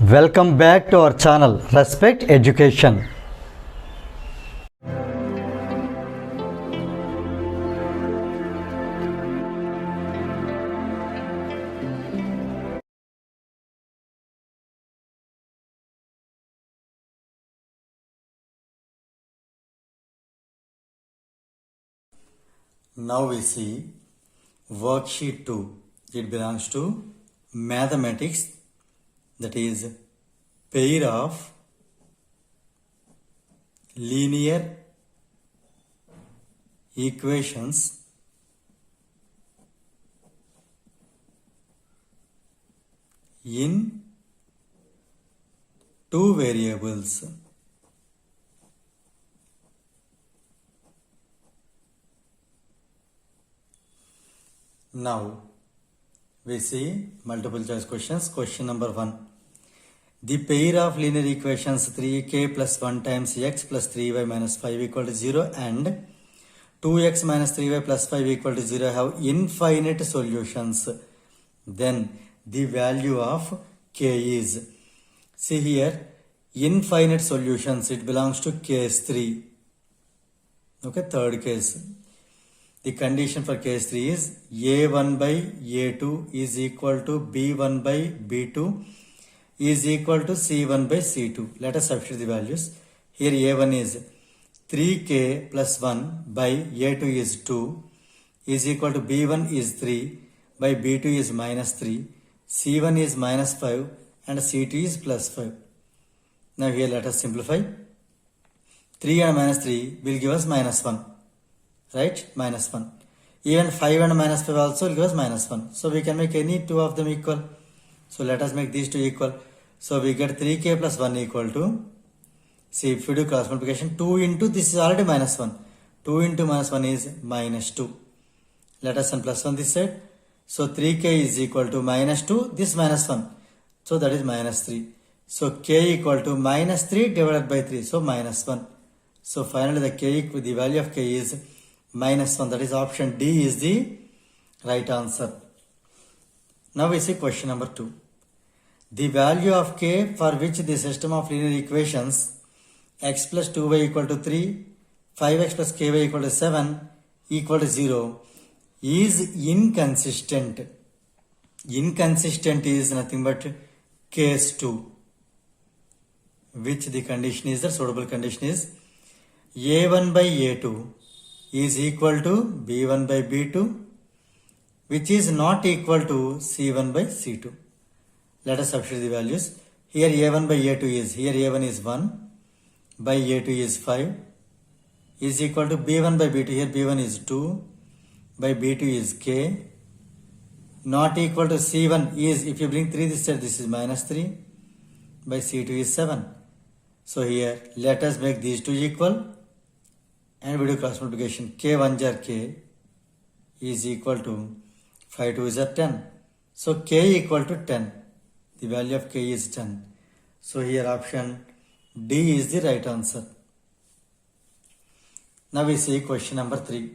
Welcome back to our channel Respect Education. Now we see worksheet 2. It belongs to mathematics, that is pair of linear equations in two variables. Now we see multiple choice questions. Question number 1. The pair of linear equations 3k plus 1 times x plus 3y minus 5 equal to 0 and 2x minus 3y plus 5 equal to 0 have infinite solutions. Then the value of k is, see here, infinite solutions, it belongs to case 3. Okay, third case. The condition for case 3 is a1 by a2 is equal to b1 by b2 is equal to c1 by c2. Let us substitute the values. Here a1 is 3k plus 1 by a2 is 2 is equal to b1 is 3 by b2 is minus 3, c1 is minus 5 and c2 is plus 5. Now here let us simplify. 3 and minus 3 will give us minus 1. Right? Minus 1. Even 5 and minus 5 also will give us minus 1. So we can make any two of them equal. So let us make these two equal. So we get 3k plus 1 equal to, see if we do cross multiplication, 2 into, this is already minus 1. 2 into minus 1 is minus 2. Let us send plus 1 this side. So 3k is equal to minus 2, this minus 1. So that is minus 3. So k equal to minus 3 divided by 3. So minus 1. So finally the value of k is minus 1. That is option D is the right answer. Now we see question number 2. The value of k for which the system of linear equations x plus 2y equal to 3, 5x plus ky equal to 7 equal to 0 is inconsistent. Inconsistent is nothing but case 2, which the condition is, the suitable condition is a1 by a2 is equal to b1 by b2, which is not equal to c1 by c2. Let us substitute the values. Here a1 by a2 is, here a1 is 1 by a2 is 5 is equal to b1 by b2, here b1 is 2 by b2 is k, not equal to c1 is, if you bring 3 this side, this is minus 3 by c2 is 7. So here let us make these two equal and we do cross multiplication. K1 jar k is equal to 5 2 is 10. So k equal to 10. The value of k is 10. So here option D is the right answer. Now we see question number 3.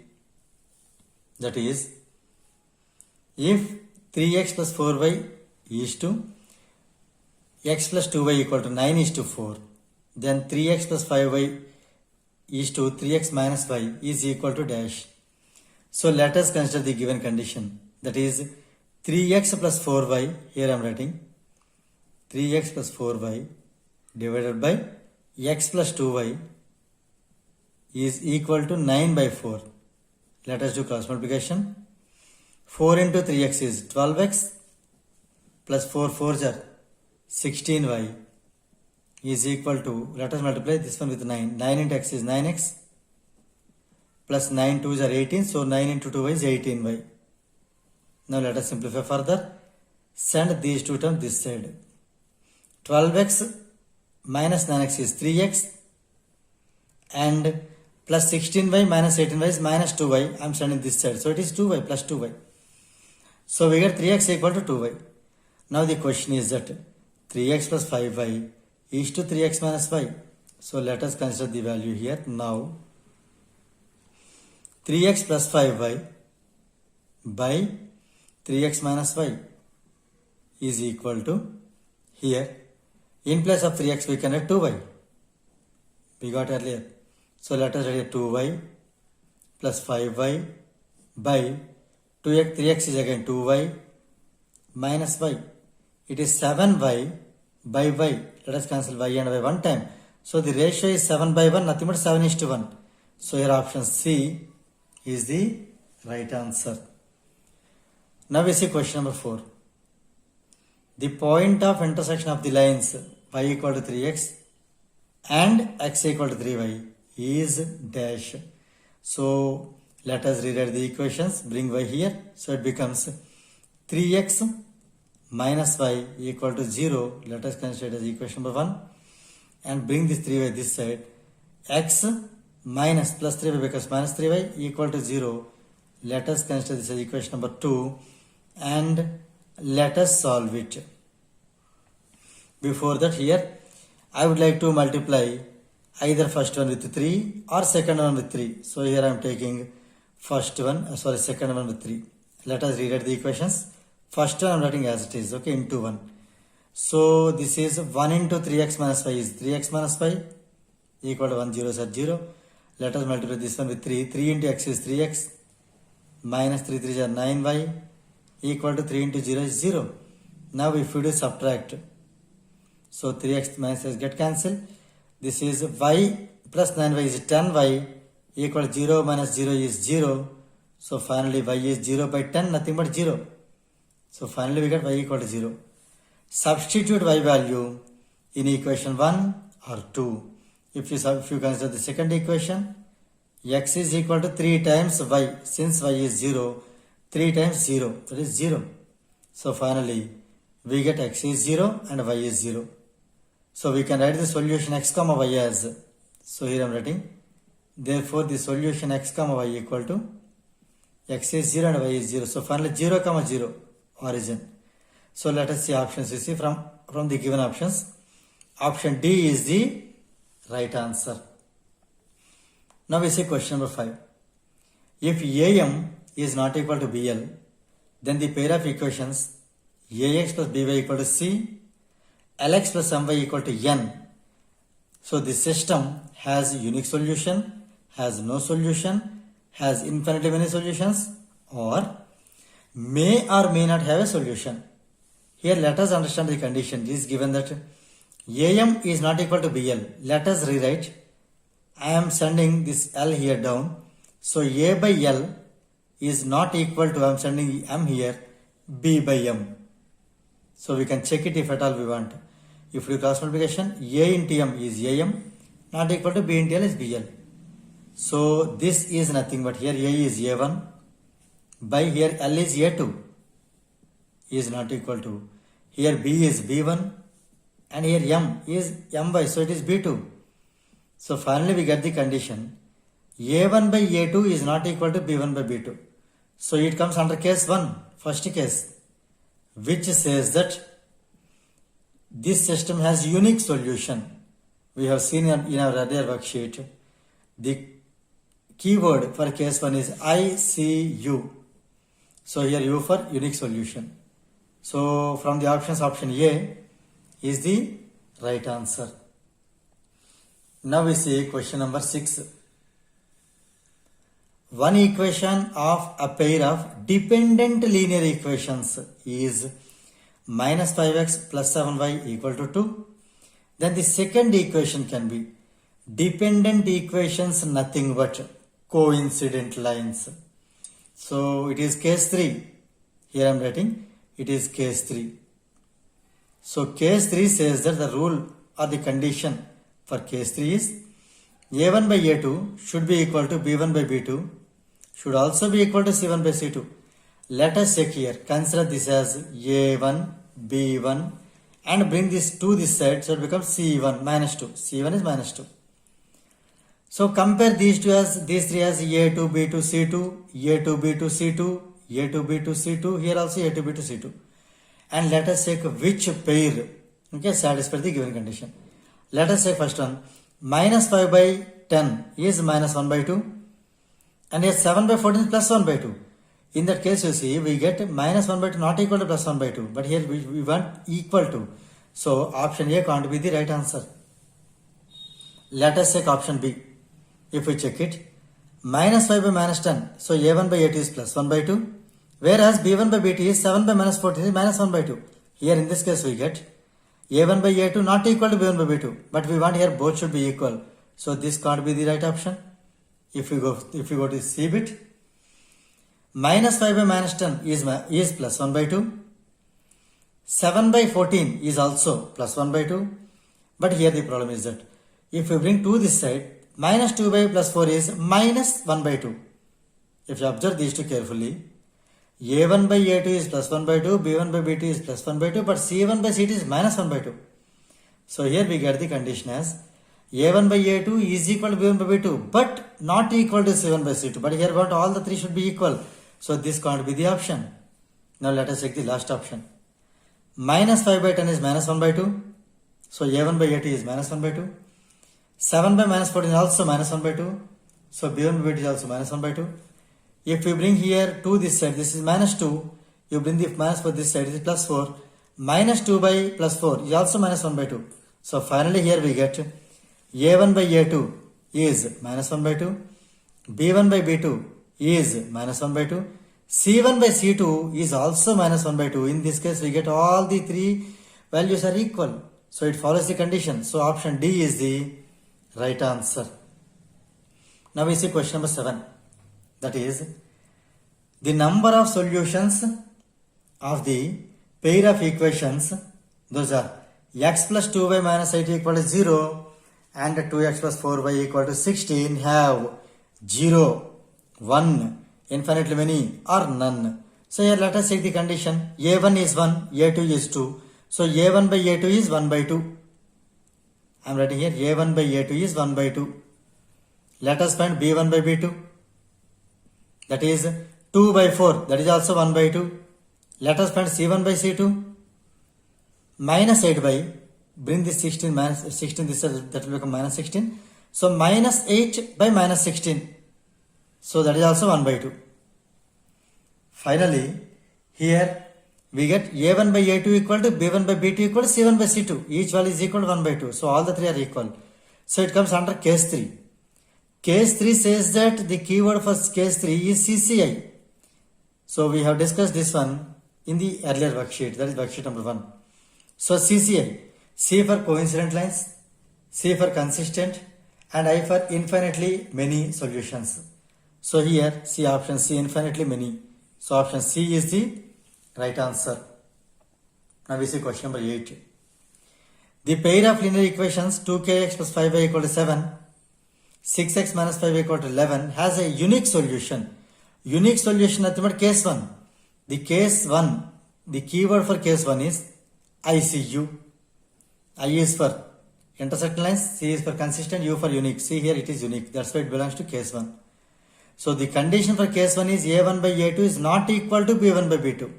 That is, if 3x plus 4y is to x plus 2y equal to 9 is to 4, then 3x plus 5y is to 3x minus y is equal to dash. So let us consider the given condition. That is 3x plus 4y, here I am writing 3x plus 4y divided by x plus 2y is equal to 9 by 4. Let us do cross multiplication. 4 into 3x is 12x plus 4 4s are 16y is equal to, let us multiply this one with 9. 9 into x is 9x plus 9 2s are 18. So 9 into 2y is 18y. Now let us simplify further. Send these two terms this side. 12x minus 9x is 3x and plus 16y minus 18y is minus 2y. I am sending this side. So it is 2y plus 2y. So we get 3x equal to 2y. Now the question is that 3x plus 5y is to 3x minus y. So let us consider the value here. Now 3x plus 5y by 3x minus y is equal to, here In place of 3x, we can write 2y. We got earlier. So let us write 2y plus 5y by 2x, 3x is again 2y minus y. It is 7y by y. Let us cancel y and y one time. So the ratio is 7 by 1, nothing but 7:1. So here option C is the right answer. Now we see question number 4. The point of intersection of the lines y equal to 3x and x equal to 3y is dash. So let us rewrite the equations. Bring y here. So it becomes 3x minus y equal to 0. Let us consider it as equation number 1. And bring this 3y this side. X minus plus 3y becomes minus 3y equal to 0. Let us consider this as equation number 2. And let us solve it. Before that, here I would like to multiply either first one with 3 or second one with 3. So here I am taking second one with 3. Let us rewrite the equations. First one I am writing as it is, okay, into 1. So this is 1 into 3x minus 5 is 3x minus 5 equal to 1, 0 is at 0. Let us multiply this one with 3. 3 into x is 3x minus 3 3 is 9y equal to 3 into 0 is 0. Now if you do subtract, so 3x minus x get cancelled. This is y plus 9y is 10y equal to 0 minus 0 is 0. So finally y is 0 by 10, nothing but 0. So finally we get y equal to 0. Substitute y value in equation 1 or 2. If you consider the second equation, x is equal to 3 times y. Since y is 0, 3 times 0, that is 0. So finally we get x is 0 and y is 0. So we can write the solution x comma y as, so here I am writing, therefore the solution x comma y equal to x is 0 and y is 0. So finally 0 comma 0 origin. So let us see options. You see from the given options, option D is the right answer. Now we see question number 5. If AM is not equal to BL, then the pair of equations AX plus BY equal to C, LX plus MY equal to N. So the system has unique solution, has no solution, has infinitely many solutions, or may or may not have a solution. Here let us understand the condition. It is given that AM is not equal to BL. Let us rewrite. I am sending this L here down. So A by L is not equal to, I am sending M here, B by M. So we can check it if at all we want. If we do cross multiplication, A into M is AM, not equal to B into L is BL. So this is nothing but here A is A1, by here L is A2, is not equal to, here B is B1, and here M is My, so it is B2. So finally we get the condition, A1 by A2 is not equal to B1 by B2. So it comes under case 1, first case, which says that this system has unique solution. We have seen in our earlier worksheet, the keyword for case 1 is ICU. So here U for unique solution. So from the options, option A is the right answer. Now we see question number 6. One equation of a pair of dependent linear equations is minus 5x plus 7y equal to 2. Then the second equation can be dependent equations, nothing but coincident lines. So it is case 3. Here I am writing, it is case 3. So case 3 says that the rule or the condition for case 3 is A1 by A2 should be equal to B1 by B2, should also be equal to C1 by C2. Let us check here. Consider this as A1, B1 and bring this to this side, so it becomes C1 minus 2. C1 is minus 2. So compare these three as A2, B2, C2, A2, B2, C2, A2, B2, C2, here also A2, B2, C2. And let us check which pair, okay, satisfies the given condition. Let us check first one. Minus 5 by 10 is minus 1 by 2. And here 7 by 14 is plus 1 by 2. In that case, you see, we get minus 1 by 2 not equal to plus 1 by 2. But here we want equal to. So option A can't be the right answer. Let us check option B. If we check it, minus 5 by minus 10. So A1 by A2 is plus 1 by 2. Whereas B1 by B2 is 7 by minus 14 is minus 1 by 2. Here in this case we get A1 by A2 not equal to B1 by B2. But we want here both should be equal. So this can't be the right option. If we go to C bit, minus 5 by minus 10 is plus 1 by 2. 7 by 14 is also plus 1 by 2. But here the problem is that if we bring 2 this side, minus 2 by plus 4 is minus 1 by 2. If you observe these two carefully, A1 by A2 is plus 1 by 2, B1 by B2 is plus 1 by 2, but C1 by C2 is minus 1 by 2. So here we get the condition as A1 by A2 is equal to B1 by B2, but not equal to C1 by C2. But here what all the three should be equal. So this can't be the option. Now let us check the last option. Minus 5 by 10 is minus 1 by 2. So A1 by A2 is minus 1 by 2. 7 by minus 14 is also minus 1 by 2. So B1 by B2 is also minus 1 by 2. If you bring here 2 this side, this is minus 2. You bring the minus 4 this side, it is plus 4. Minus 2 by plus 4 is also minus 1 by 2. So finally here we get A1 by A2 is minus 1 by 2. B1 by B2 is minus 1 by 2. C1 by C2 is also minus 1 by 2. In this case we get all the three values are equal. So it follows the condition. So option D is the right answer. Now we see question number 7. That is, the number of solutions of the pair of equations, those are x plus 2y minus 8 equal to 0 and 2x plus 4y equal to 16 have 0, 1, infinitely many or none. So here let us take the condition. A1 is 1, A2 is 2. So A1 by A2 is 1 by 2. I am writing here A1 by A2 is 1 by 2. Let us find B1 by B2. That is 2 by 4. That is also 1 by 2. Let us find C1 by C2. Minus 8 by, bring this 16 minus 16, this that will become minus 16. So minus 8 by minus 16. So that is also 1 by 2. Finally, here we get A1 by A2 equal to B1 by B2 equal to C1 by C2. Each value is equal to 1 by 2. So all the three are equal. So it comes under case 3. Case 3 says that the keyword for case 3 is CCI. So we have discussed this one in the earlier worksheet. That is worksheet number 1. So CCI. C for coincident lines, C for consistent, and I for infinitely many solutions. So here C, option C, infinitely many. So option C is the right answer. Now we see question number 8. The pair of linear equations 2kx plus 5y equal to 7, 6x minus 5 equal to 11 has a unique solution. Unique solution nothing but case 1. The case 1, the keyword for case 1 is ICU. I is for intersecting lines, C is for consistent, U for unique. See here it is unique. That's why it belongs to case 1. So the condition for case 1 is A1 by A2 is not equal to B1 by B2.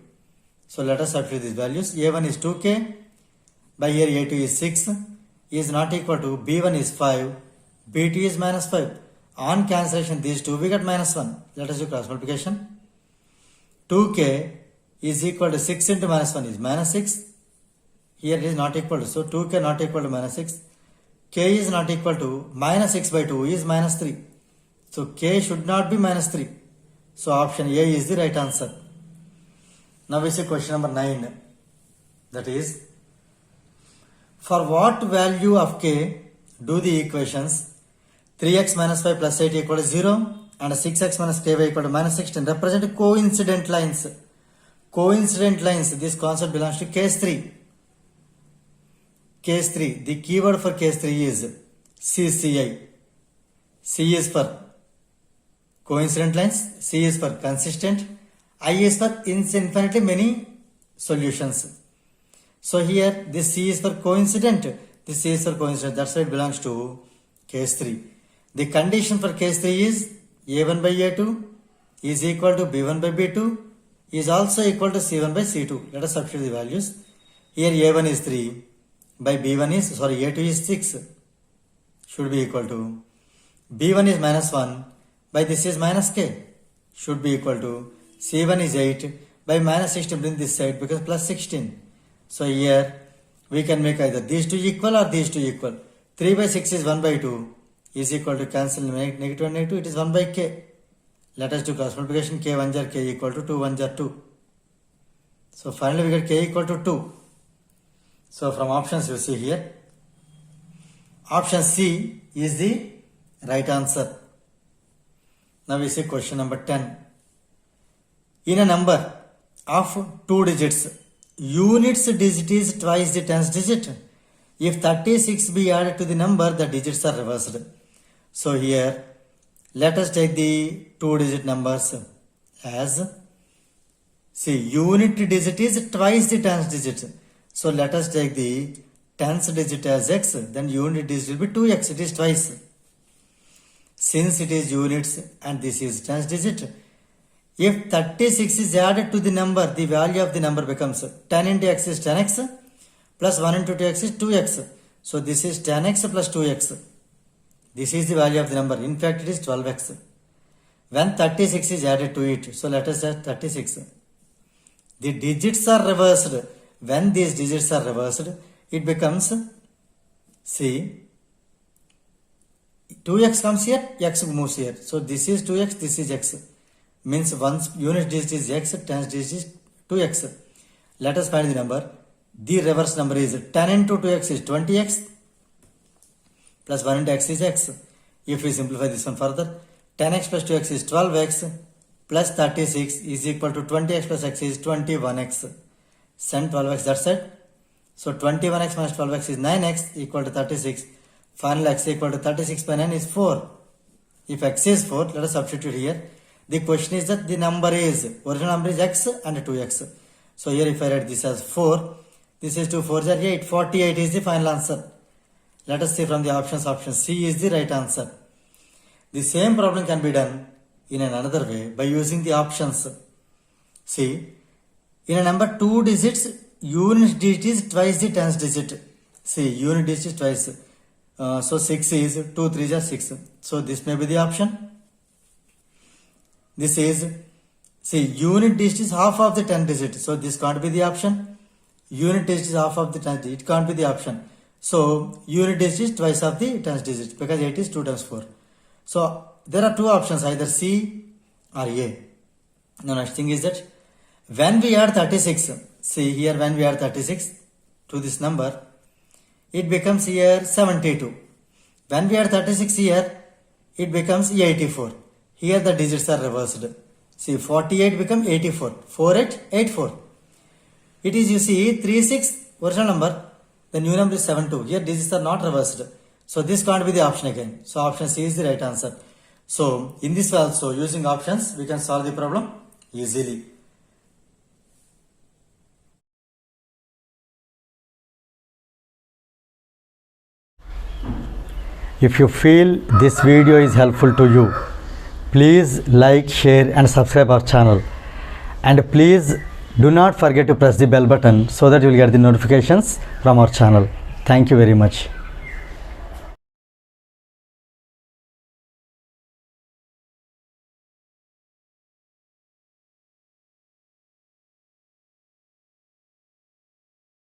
So let us substitute these values. A1 is 2k, by here A2 is 6, is not equal to B1 is 5, B2 is minus 5. On cancellation these two we get minus 1. Let us do cross multiplication. 2k is equal to 6 into minus 1 is minus 6. Here it is not equal to, so 2k not equal to minus 6. K is not equal to minus 6 by 2 is minus 3. So k should not be minus 3. So option A is the right answer. Now we see question number 9. That is, for what value of k do the equations 3x minus 5 plus 8 equal to 0 and 6x minus ky equal to minus 16 represent coincident lines. Coincident lines, this concept belongs to case 3. Case 3, the keyword for case 3 is CCI. C is for coincident lines, C is for consistent, I is for infinitely many solutions. So here this C is for coincident, this C is for coincident, that's why it belongs to case 3. The condition for case 3 is A1 by A2 is equal to B1 by B2 is also equal to C1 by C2. Let us substitute the values. Here A1 is 3 by B1 is, A2 is 6 should be equal to B1 is minus 1 by this is minus k should be equal to C1 is 8 by minus 16 bring this side because plus 16. So here we can make either these two equal or these two equal. 3 by 6 is 1 by 2 is equal to cancel negative and negative, it is 1 by k. Let us do cross multiplication, k 1 jar k equal to 2 1 jar 2. So finally we get k equal to 2. So from options you see here, option C is the right answer. Now we see question number 10. In a number of 2 digits, units digit is twice the tens digit. If 36 be added to the number, the digits are reversed. So here, let us take the 2-digit numbers as, see, unit digit is twice the tens digit. So let us take the tens digit as x, then unit digit will be 2x, it is twice. Since it is units and this is tens digit, if 36 is added to the number, the value of the number becomes 10 into x is 10x, plus 1 into 2x is 2x. So this is 10x plus 2x. This is the value of the number. In fact, it is 12x. When 36 is added to it, so let us add 36. The digits are reversed. When these digits are reversed, it becomes, see, 2x comes here, x moves here. So this is 2x, this is x. Means once unit digit is x, tens digit is 2x. Let us find the number. The reverse number is 10 into 2x is 20x plus 1 into x is x. If we simplify this one further, 10x plus 2x is 12x plus 36 is equal to 20x plus x is 21x. Send 12x that side. So 21x minus 12x is 9x equal to 36. Final x equal to 36 by 9 is 4. If x is 4, let us substitute here. The question is that the number is, original number is x and 2x. So here if I write this as 4, this is 2 4s are 8. 48 is the final answer. Let us see from the options. Option C is the right answer. The same problem can be done in another way by using the options. See, in a number 2 digits, unit digit is twice the tens digit. See, unit digit is twice. So 6 is 2 3s are 6. So this may be the option. This is, see, unit digit is half of the 10 digit. So this can't be the option. Unit digit is half of the tens digit. It can't be the option. So unit digit is twice of the tens digit because 8 is 2 times 4. So there are two options, either C or A. Now next thing is that when we add 36, see here when we add 36 to this number, it becomes here 72. When we add 36 here, it becomes 84. Here the digits are reversed. See, 48 become 84. 48, 84. It is, you see, 36 original number. The new number is 72. Here digits are not reversed. So this can't be the option again. So option C is the right answer. So in this way also, using options, we can solve the problem easily. If you feel this video is helpful to you, please like, share and subscribe our channel. And please do not forget to press the bell button so that you will get the notifications from our channel. Thank you very much.